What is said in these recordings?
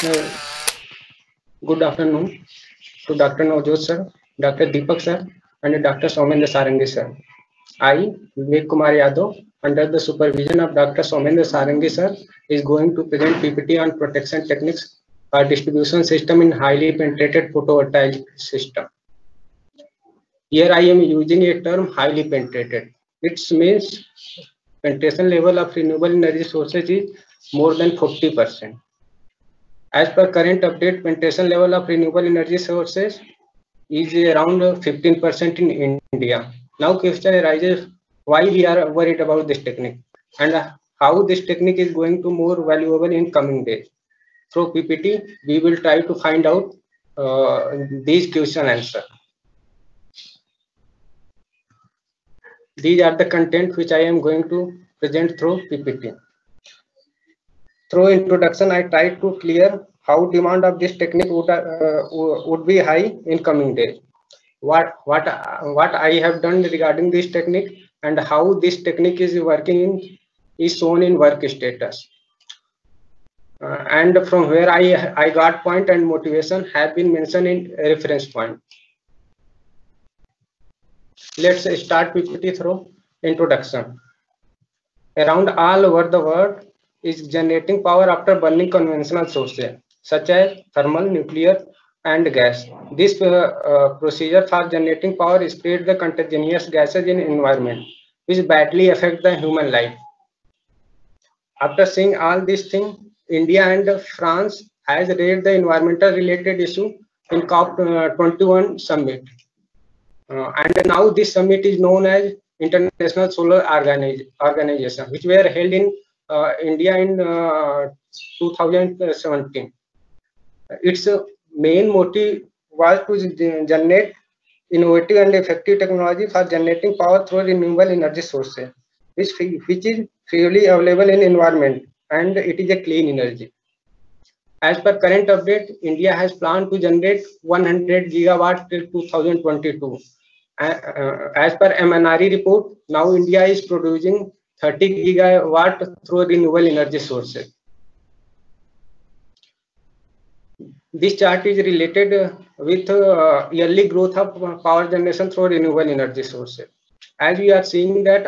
Uh, Good afternoon to Dr. Navjot sir, Dr. Deepak sir, and Dr. Soumendra Sarangi sir. I, Vivek Kumar Yadav, under the supervision of Dr. Soumendra Sarangi sir, is going to present PPT on protection techniques for distribution system in highly penetrated photovoltaic system. Here I am using a term highly penetrated. It means penetration level of renewable energy sources is more than 40%. As per current update, penetration level of renewable energy sources is around 15% in India. Now question arises why we are worried about this technique and how this technique is going to more valuable in coming days. Through PPT, we will try to find out these question answer. These are the content which I am going to present through PPT. Through introduction, I tried to clear how demand of this technique would be high in coming days. What I have done regarding this technique and how this technique is working in is shown in work status. And from where I got point and motivation have been mentioned in reference point. Let's start PPT through introduction. Around all over the world is generating power after burning conventional sources such as thermal, nuclear, and gas. This procedure for generating power spread the contagious gases in environment, which badly affect the human life. After seeing all these things, India and France has raised the environmental related issue in COP21 summit. And now this summit is known as International Solar Organization, which were held in India in 2017. Its main motive was to generate innovative and effective technology for generating power through renewable energy sources, which is freely available in environment and it is a clean energy. As per current update, India has planned to generate 100 gigawatt till 2022. As per MNRE report, now India is producing 30 gigawatt through renewable energy sources. This chart is related with yearly growth of power generation through renewable energy sources. As we are seeing that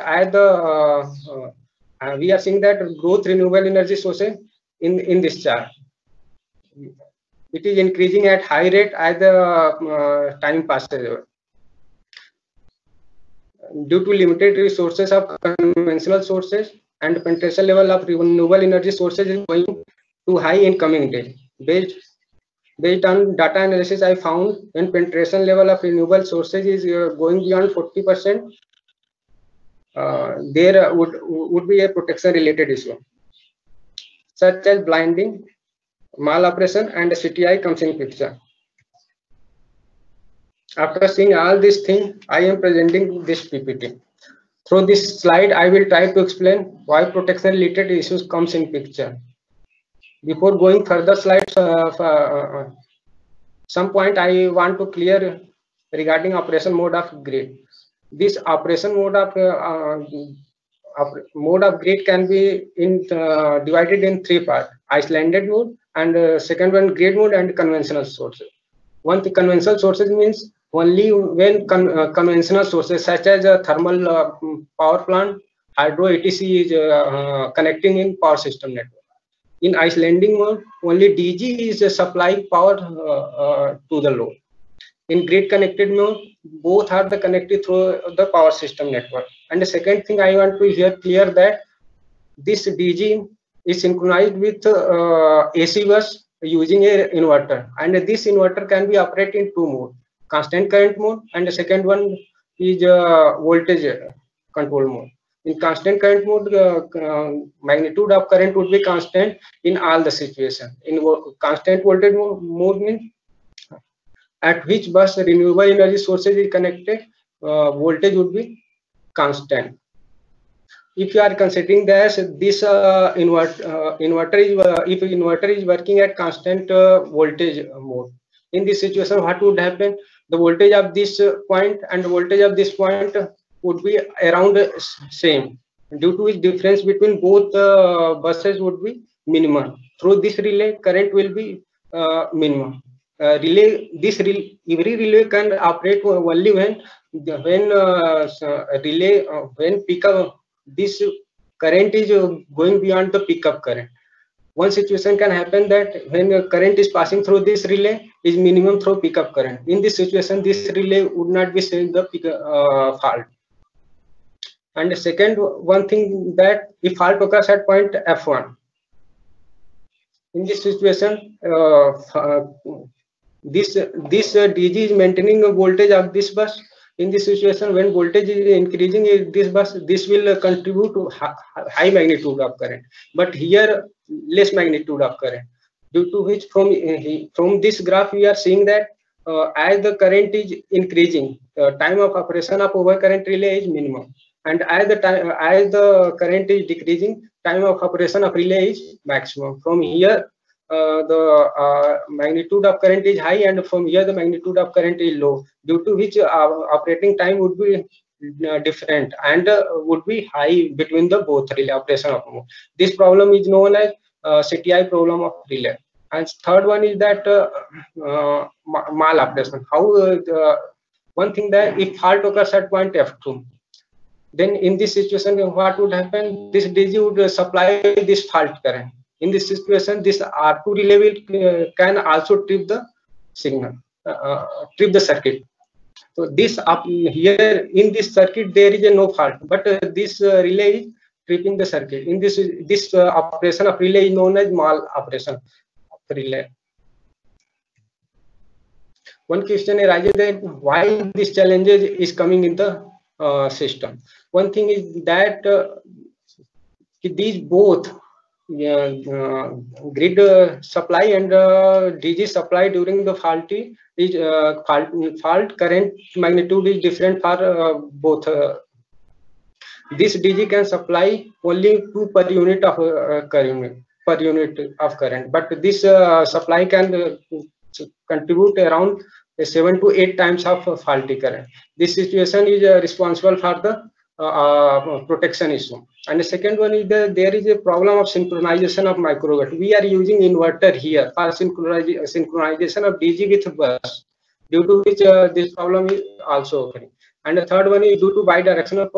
growth renewable energy sources in this chart. It is increasing at high rate as the time passes. Due to limited resources of conventional sources and penetration level of renewable energy sources is going too high in coming days. Based on data analysis, I found when penetration level of renewable sources is going beyond 40%, there would be a protection related issue, such as blinding, mal-operation, and CTI comes in picture. After seeing all these things, I am presenting this PPT. Through this slide, I will try to explain why protection related issues comes in picture. Before going further slides, some point I want to clear regarding operation mode of grid. This operation mode of grid can be divided in three parts: islanded mode, and second one grid mode, and conventional sources. One, the conventional sources means only when conventional sources such as a thermal power plant, hydro, etc. is connecting in power system network. In islanding mode, only DG is supplying power to the load. In grid connected mode, both are connected through the power system network. And the second thing I want to here clear that this DG is synchronized with AC bus using a inverter, and this inverter can be operated in two modes: constant current mode, and the second one is voltage control mode. In constant current mode, magnitude of current would be constant in all the situations. In constant voltage mode means at which bus renewable energy sources is connected, voltage would be constant. If you are considering this inverter is working at constant voltage mode, in this situation what would happen? The voltage of this point and the voltage of this point would be around same, due to which difference between both buses would be minimum. through this relay, current will be minimum. Every relay can operate only when relay when pickup this current is going beyond the pickup current. One situation can happen that when current is passing through this relay is minimum through pickup current. In this situation, this relay would not be seeing the fault. And the second one thing, that if fault occurs at point F1, in this situation, this DG is maintaining a voltage of this bus. In this situation, when voltage is increasing in this bus, this will contribute to high magnitude of current, but here less magnitude of current, due to which from this graph we are seeing that as the current is increasing, time of operation of overcurrent relay is minimum, and as the current is decreasing, time of operation of relay is maximum. From here the magnitude of current is high, and from here the magnitude of current is low, due to which operating time would be different and would be high between the both relay operation of mode. This problem is known as CTI problem of relay. And third one is that mal operation. How one thing, that if fault occurs at point F2, then in this situation what would happen? This DG would supply this fault current. In this situation, this R2 relay will can also trip the signal, trip the circuit. So this up here in this circuit there is a no fault, but this relay is tripping the circuit. In this operation of relay is known as mal operation of relay. One question arises that why this challenges is coming in the system. One thing is that these both grid supply and DG supply during the faulty is fault current magnitude is different for both. This DG can supply only 2 per unit of current, but this supply can contribute around 7 to 8 times of faulty current. This situation is responsible for the protection issue. And the second one is that there is a problem of synchronization of microgrid. We are using inverter here for synchronization of DG with bus, due to which this problem is also occurring. And the third one is due to bidirectional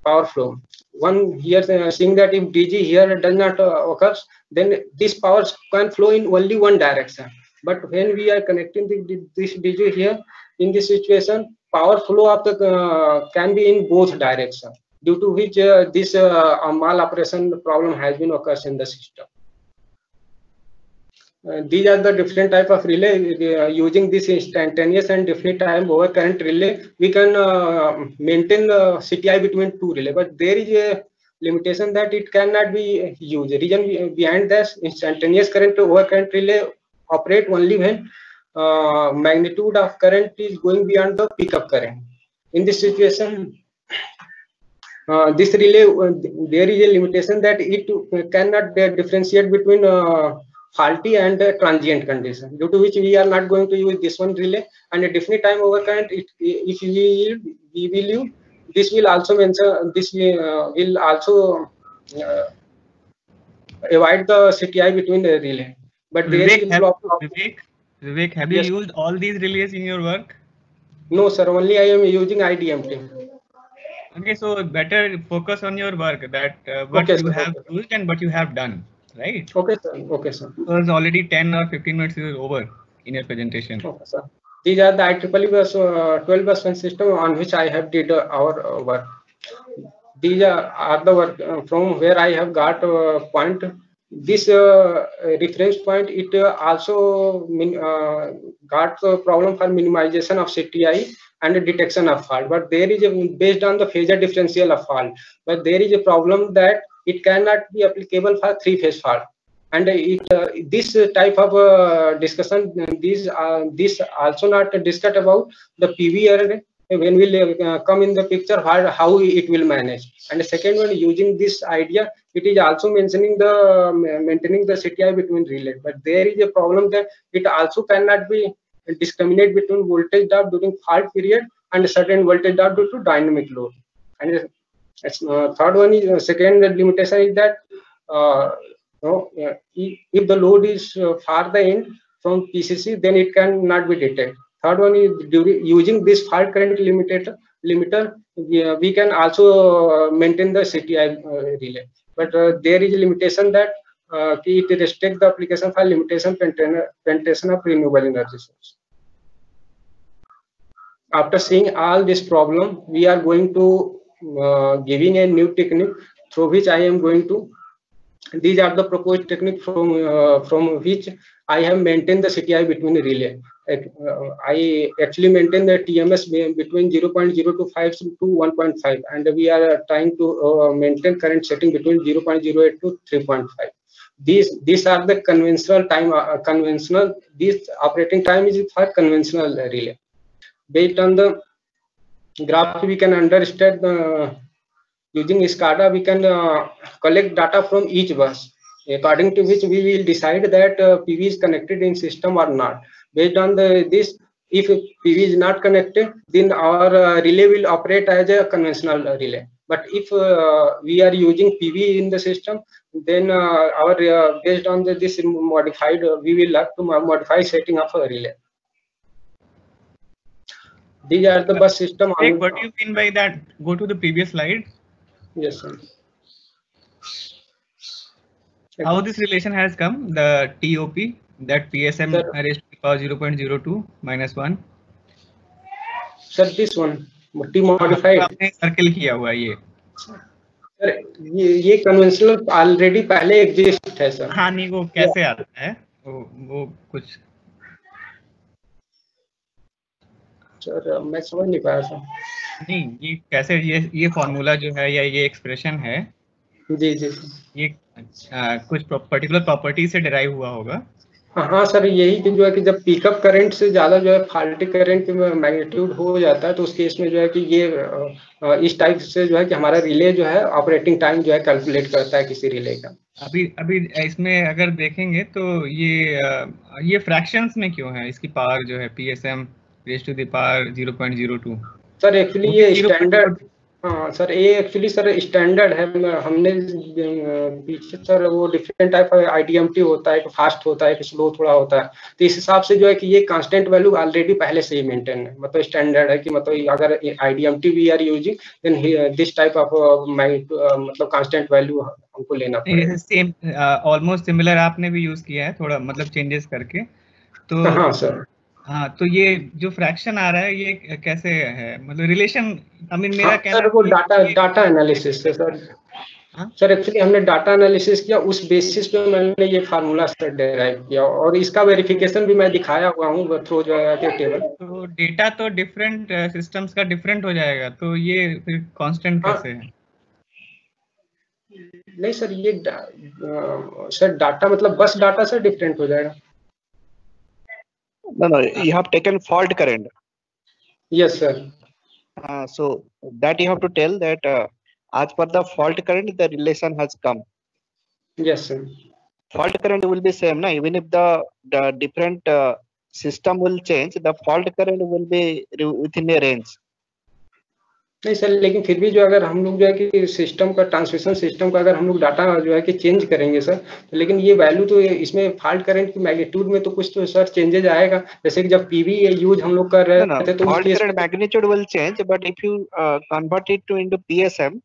power flow. One here seeing that if DG here does not occurs, then this power can flow in only one direction. But when we are connecting this DG here, in this situation, power flow of the can be in both directions, due to which this mal operation problem has been occurs in the system. These are the different type of relay. Using this instantaneous and definite time overcurrent relay, we can maintain the CTI between 2 relay, but there is a limitation that it cannot be used. The reason behind this, instantaneous current overcurrent relay operate only when magnitude of current is going beyond the pickup current. In this situation, this relay there is a limitation that it cannot differentiate between faulty and transient condition, due to which we are not going to use this one relay. And a definite time overcurrent, if we will use, this will also mention, this will also avoid the CTI between the relay. But Vivek, have you used all these relays in your work? No, sir. Only I am using IDMT. Okay, so better focus on your work, that what you have used and what you have done, right? Okay, sir. Okay, sir. So it's already 10 or 15 minutes is over in your presentation. Okay, sir. These are the IEEE bus 12 bus system on which I have did our work. These are the work from where I have got point. This reference point, it also got the problem for minimization of CTI and detection of fault. But there is based on the phasor differential of fault. But there is a problem that it cannot be applicable for 3-phase fault. And this type of discussion, this also not discussed about the PV array. When will come in the picture, how it will manage. And the second one, using this idea, it is also mentioning the maintaining the CTI between relay. But there is a problem that it also cannot be discriminate between voltage drop during fault period and a certain voltage drop due to dynamic load. And third one is second limitation is that if the load is far the end from PCC, then it can not be detected. Third one is using this fault current limiter, we can also maintain the CTI relay. But there is a limitation that it restricts the application file limitation penetration of renewable energy source. After seeing all this problem, we are going to giving a new technique through which I am going to. These are the proposed technique from which I have maintained the CTI between the relay. I actually maintain the TMS between 0.025 to 1.5, and we are trying to maintain current setting between 0.08 to 3.5. These are the conventional time. This operating time is for conventional relay. Based on the graph, we can understand using SCADA, we can collect data from each bus, according to which we will decide that PV is connected in system or not. Based on this, if PV is not connected, then our relay will operate as a conventional relay. But if we are using PV in the system, then our based on this modified, we will have to modify setting of a relay. These are the bus system. What do you mean by that? Go to the previous slide. Yes, sir. How this relation has come, the TOP, that PSM raised to the power 0.02 minus 1. Sir, this one, T modified. आपने circle किया हुआ ये. Sir ये conventional already पहले exist है sir. हाँ नहीं, वो कैसे आता है वो कुछ. सर मैं समझ नहीं पाया सर. नहीं, ये कैसे, ये फॉर्मूला जो है या ये एक्सप्रेशन है, जी जी, ये कुछ पर्टिकुलर प्रॉपर्टी से डिराइव हुआ होगा. हाँ सर, यही कि जो है कि जब पिकअप करंट से ज्यादा जो है फॉल्टी करंट की मैग्नीट्यूड हो जाता है, तो उस केस में जो है कि ये इस टाइप से जो है कि हमारा रिले जो है ऑपरेटिंग टाइम जो है कैलकुलेट करता है किसी रिले का. अभी इसमें अगर देखेंगे तो ये फ्रैक्शंस में क्यों है इसकी पावर जो है PSM raise to the power 0.02. Sir actually ये स्टैंडर्ड, हाँ सर ये एक्चुअली सर स्टैंडर्ड है. हमने पीछे सर वो डिफरेंट टाइप का IDMT होता है, फास्ट होता है, स्लो थोड़ा होता है, तो इस हिसाब से जो है कि ये कांस्टेंट वैल्यू ऑलरेडी पहले से ही मेंटेन है. मतलब स्टैंडर्ड है कि मतलब अगर IDMT we are using then this type of मतलब कांस्टेंट वैल्यू हमको लेना पड़ेगा. सेम ऑलमोस्ट सिमिलर आपने भी यूज किया है, थोड़ा मतलब चेंजेस करके. तो हाँ सर, हाँ, तो ये जो फ्रैक्शन आ रहा है ये कैसे है, मतलब रिलेशन, आई मीन मेरा कहना सर वो डाटा एनालिसिस है सर. सर एक्चुअली हमने डाटा एनालिसिस किया, उस बेसिस पे मैंने ये फार्मूला सर डेराइव किया, और इसका वेरिफिकेशन भी मैं दिखाया हुआ हूँ थ्रू जो है टेबल. तो डेटा तो डिफरेंट सिस्टम्स का डिफरेंट हो जाएगा, तो ये फिर कांस्टेंट कैसे है? नहीं सर, ये सर डाटा मतलब बस डाटा सर डिफरेंट हो जाएगा. No, you have taken fault current. Yes, sir. So that you have to tell that as per the fault current, the relation has come. Yes, sir. Fault current will be same, na? Even if the different system will change, the fault current will be within a range. नहीं sir, लेकिन फिर भी जो अगर हम लोग जो है कि सिस्टम का ट्रांसमिशन सिस्टम का अगर हम लोग डाटा जो है कि चेंज करेंगे सर, तो लेकिन ये वैल्यू तो इसमें फॉल्ट करंट की मैग्नीट्यूड में तो कुछ तो सर चेंजेज आएगा. जैसे कि जब पीवी यूज हम लोग कर रहे थे तो fault current magnitude will change, but if you convert it to into PSM,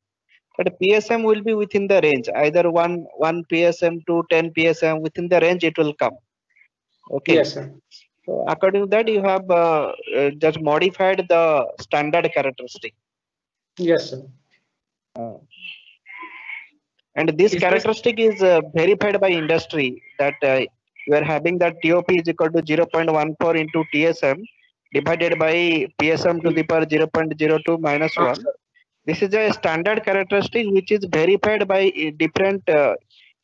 but PSM will be within the range, either 1 PSM to 10 PSM, within the range it will come. Okay. Yes, sir. So according to that, you have just modified the standard characteristic. Yes, sir. And this characteristic is verified by industry, that you are having that TOP is equal to 0.14 into TSM divided by PSM to the power 0.02 minus 1. This is a standard characteristic which is verified by different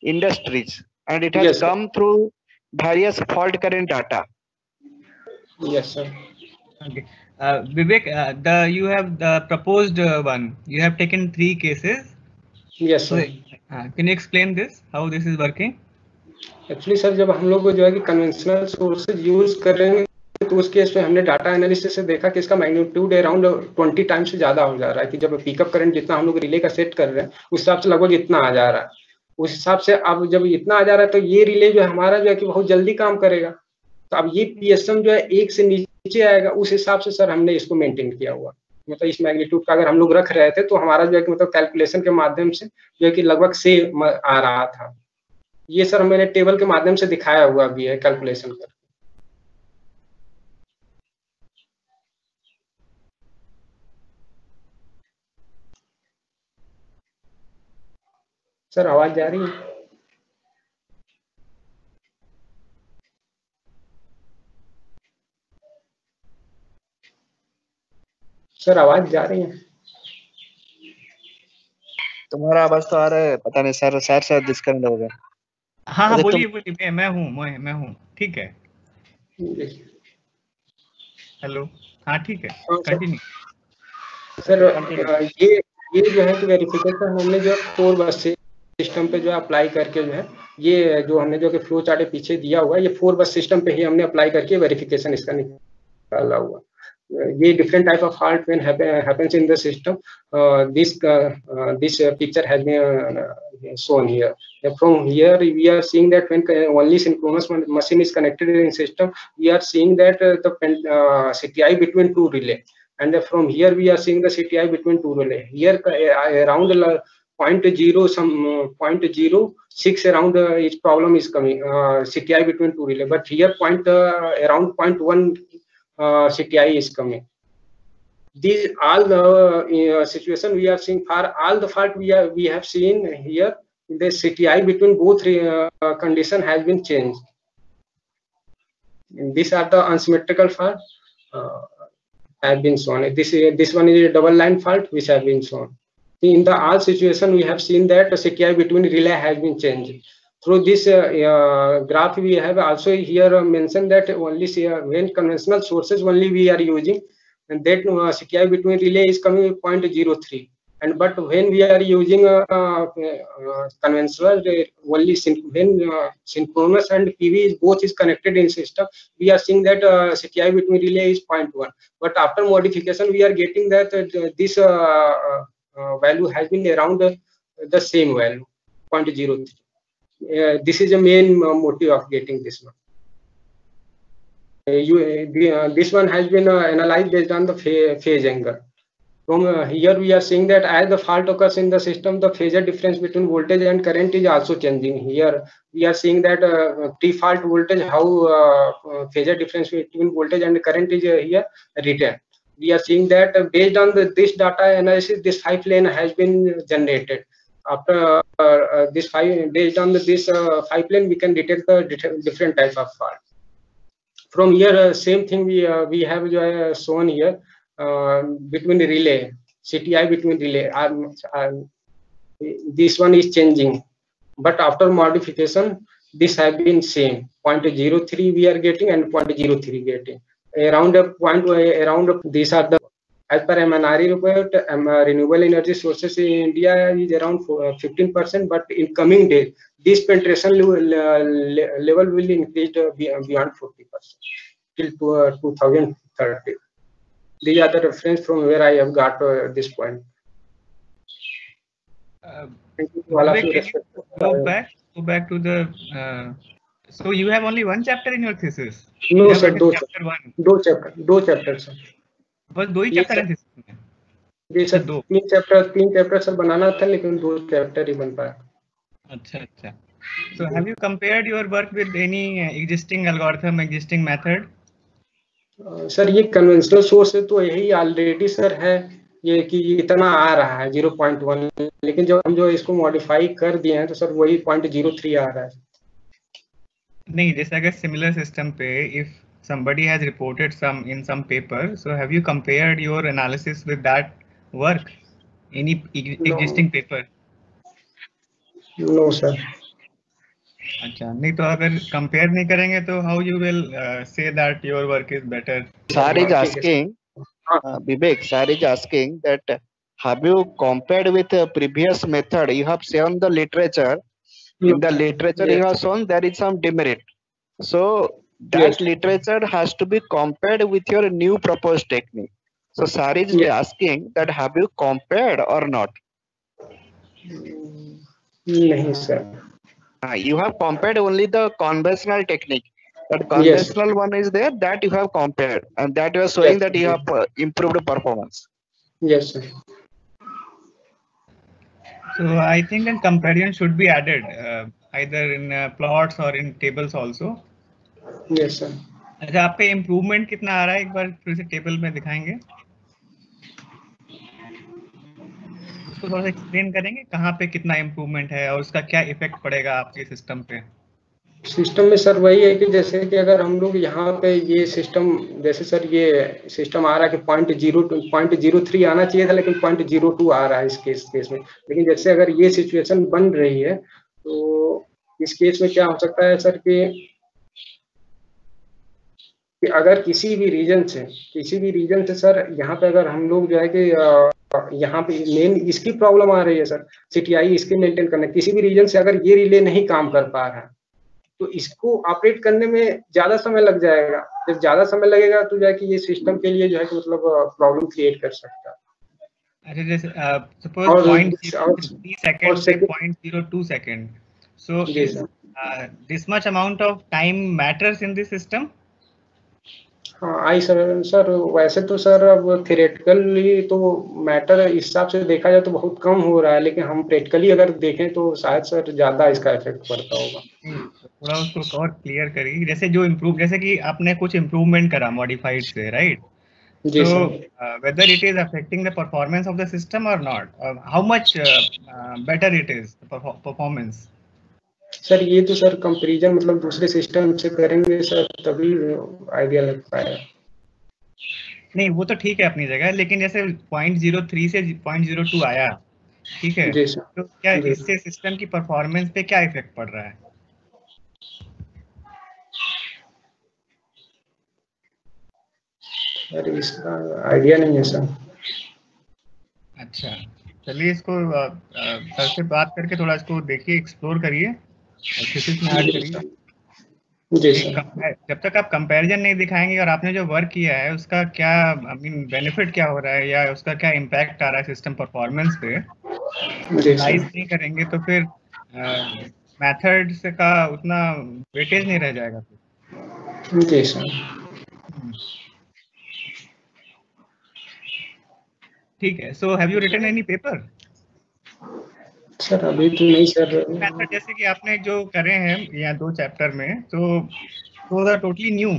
industries, and it has come through various fault current data. Yes, sir. Okay. Vivek, you have the proposed one. You have taken 3 cases. Yes, sir. Can you explain this? How this is working? Actually, sir जब हम लोग जो है कि conventional sources use कर रहे हैं, तो उस केस में हमने डाटा एनालिसिस से देखा कि इसका मैग्नीट्यूड अराउंड 20 टाइम्स से ज्यादा हो जा रहा है. कि जब पिकअप करंट जितना हम लोग रिले का सेट कर रहे हैं उस हिसाब से लगभग इतना आ जा रहा है. उस हिसाब से अब जब इतना आ जा रहा है तो ये रिले जो है हमारा जो है कि बहुत जल्दी काम करेगा। तो अब ये पीएसएम जो है 1 से नीचे आएगा, उस हिसाब से सर हमने इसको मेंटेन किया हुआ। मतलब इस मैग्नीट्यूड का अगर हम लोग रख रहे थे तो हमारा जो है कि मतलब कैलकुलेशन के माध्यम से जो है कि लगभग सेम आ रहा था। ये सर मैंने टेबल के माध्यम से दिखाया हुआ भी है कैलकुलेशन कर। सर आवाज जा रही है? सर आवाज जा रही है? तुम्हारा आवाज तो आ रहा है, पता नहीं सर शायद डिस्कनेक्ट हो गया। हाँ हाँ बोलिए बोलिए, मैं हूँ ठीक है। हेलो, हाँ ठीक है, कंटिन्यू। सर ये जो है कि वेरिफिकेशन हमने जो 4 बस सिस्टम पे जो अप्लाई करके जो है, ये जो हमने जो कि फ्लो चार्ट पीछे दिया हुआ है, ये 4 बस सिस्टम पे ही हमने अप्लाई करके वेरिफिकेशन इसका निकाला हुआ। ये different type of fault when happens in the system. This picture has been shown here. From here we are seeing that when only synchronous machine is connected in system, we are seeing that the CTI between two relay, and from here we are seeing the CTI between two relay. Here around 0.0 some 0.06 around each problem is coming CTI between two relay, but here around 0.1 CTI is coming. These all the situation we are seeing for all the fault we have seen here, the CTI between both condition has been changed. These are the unsymmetrical fault have been shown. This one is a double line fault which have been shown. In the all situation we have seen that the CTI between relay has been changed. Through this graph we have also here mentioned that only when conventional sources only we are using, and that CTI between relay is coming 0.03, and but when we are using conventional only when synchronous and PV is both is connected in system, we are seeing that CTI between relay is 0.1, but after modification we are getting that this value has been around the same value 0.03. This is the main motive of getting this one. This one has been analyzed based on the phase angle. From here we are seeing that as the fault occurs in the system, the phasor difference between voltage and current is also changing. Here we are seeing that pre-fault voltage, how phasor difference between voltage and current is here written. We are seeing that based on this data analysis, this 5 plane has been generated. After this based on this 5 plane, we can detect the different types of fault. From here, same thing we have shown here between the relay, CTI between relay. This one is changing, but after modification, this have been same 0.03 we are getting and 0.03 getting around a point around. These are the as per MNRE report, renewable energy sources in India is around 15%, but in coming days, this penetration level will increase beyond 40% till 2030. These are the reference from where I have got this point. Go back to the. So you have only one chapter in your thesis? No, sir. दो chapters. बस 2 ही chapter हैं इसमें? जी sir, 3 chapter sir बनाना था, लेकिन 2 chapter ही बन पाया। अच्छा। So have you compared your work with any existing algorithm, existing method? Sir ये कन्वेंशनल सोर्स है तो यही ऑलरेडी सर है ये कि इतना आ रहा है 0.1, लेकिन जब हम जो इसको मॉडिफाई कर दिए हैं तो सर वही 0.03 आ रहा है। नहीं, जैसे अगर सिमिलर सिस्टम पे if somebody has reported in some paper, so have you compared your analysis with that work, any existing paper? No sir. अच्छा, नहीं तो अगर compare नहीं करेंगे तो how you will say that your work is better? Sir is asking, Vivek, sir is asking that have you compared with a previous method? You have shown the literature. In the literature, yes, you have shown there is some demerit. So that, yes, literature has to be compared with your new proposed technique. So sir is, yes, asking that have you compared or not? नहीं sir. You have compared only the conventional technique. That Yes. conventional one is there that you have compared, and that you are showing Yes. that you have improved performance. Yes sir. So I think then comparison should be added either in plots or in tables also. Yes sir. अच्छा, आप पे improvement कितना आ रहा है, एक बार फिर से table में दिखाएंगे, उसको थोड़ा सा एक्सप्लेन करेंगे कहाँ पे कितना इम्प्रूवमेंट है और उसका क्या इफेक्ट पड़ेगा आपके सिस्टम पे. सिस्टम में सर वही है कि जैसे कि अगर हम लोग यहाँ पे ये सिस्टम, जैसे सर ये सिस्टम आ रहा है कि 0.03 आना चाहिए था, लेकिन 0.02 आ रहा है इस केस में. लेकिन जैसे अगर ये सिचुएशन बन रही है तो इस केस में क्या हो सकता है सर कि अगर किसी भी रीजन से सर यहाँ पे अगर हम लोग जो है कि यहाँ पे मेन इसकी प्रॉब्लम आ रही है सर, CTI इसके मेंटेन करने, किसी भी रीजन से अगर ये रिले नहीं काम कर पा रहा है तो इसको ऑपरेट करने में ज्यादा समय लग जाएगा. जब ज्यादा समय लगेगा तो जो है कि ये सिस्टम के लिए जो है कि मतलब प्रॉब्लम क्रिएट कर सकता है. अच्छा, जैसे सपोज 0.03 सेकंड से 0.02 second, so this much amount of time matters in this system. हाँ आई सर वैसे तो सर अब थियोरेटिकली तो मैटर इस हिसाब से देखा जाए तो बहुत कम हो रहा है, लेकिन हम प्रैक्टिकली अगर देखें तो शायद सर ज्यादा इसका इफेक्ट पड़ता होगा. थोड़ा उसको और क्लियर करिए. जैसे जो इम्प्रूव, जैसे कि आपने कुछ इम्प्रूवमेंट करा मॉडिफाइड से, राइट? जी so sir. whether it is affecting the performance of the system or not, how much better it is, the performance. Sir ये तो सर कंपैरिजन मतलब दूसरे सिस्टम से करेंगे सर तभी आइडिया लग पाएगा. नहीं वो तो ठीक है अपनी जगह, लेकिन जैसे 0.03 से 0.02 आया, ठीक है, जी सर. तो क्या इससे सिस्टम की परफॉर्मेंस पे क्या इफेक्ट पड़ रहा है? सर इसका आइडिया नहीं है सर. अच्छा चलिए, इसको सर से बात करके थोड़ा इसको देखिए, एक्सप्लोर करिए, थीसिस में ऐड करिए. जी सर. जब तक आप कंपैरिजन नहीं दिखाएंगे और आपने जो वर्क किया है उसका क्या बेनिफिट क्या हो रहा है या उसका क्या इम्पैक्ट आ रहा है सिस्टम परफॉर्मेंस पे, एनालाइज नहीं करेंगे तो फिर मेथड से का उतना वेटेज नहीं रह जाएगा. जी सर. ठीक है. So have you written any paper? Sir अभी तो नहीं सर. मेथड जैसे कि आपने जो करे हैं या 2 चैप्टर में, तो आर टोटली न्यू.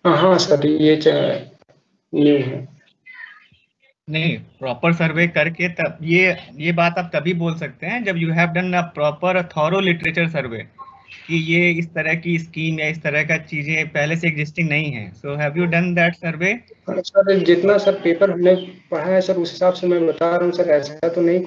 हाँ सर ये न्यू है. नहीं, प्रॉपर सर्वे करके तब ये बात आप तभी बोल सकते हैं जब you have done a proper thorough literature survey कि ये इस तरह की स्कीम या इस तरह का चीजें पहले से एग्जिस्टिंग नहीं है. So have you done that survey? Sir जितना सर पेपर हमने पढ़ा है सर उस हिसाब से मैं बता रहा हूँ सर, ऐसा तो नहीं